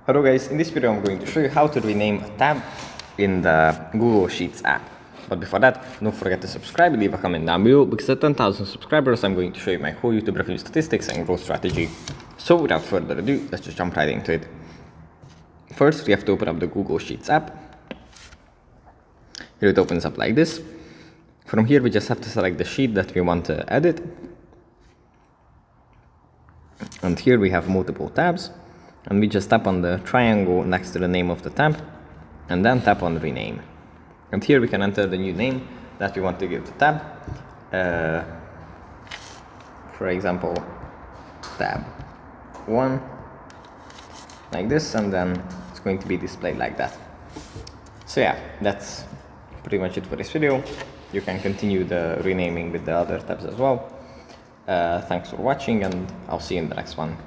Hello guys, in this video I'm going to show you how to rename a tab in the Google Sheets app. But before that, don't forget to subscribe, leave a comment down below, because at 10,000 subscribers I'm going to show you my whole YouTube review statistics and growth strategy. So without further ado, let's just jump right into it. First, we have to open up the Google Sheets app. Here it opens up like this. From here we just have to select the sheet that we want to edit. And here we have multiple tabs. And we just tap on the triangle next to the name of the tab and then tap on rename. And here we can enter the new name that we want to give the tab. For example, tab 1, like this, and then it's going to be displayed like that. So yeah, that's pretty much it for this video. You can continue the renaming with the other tabs as well. Thanks for watching, and I'll see you in the next one.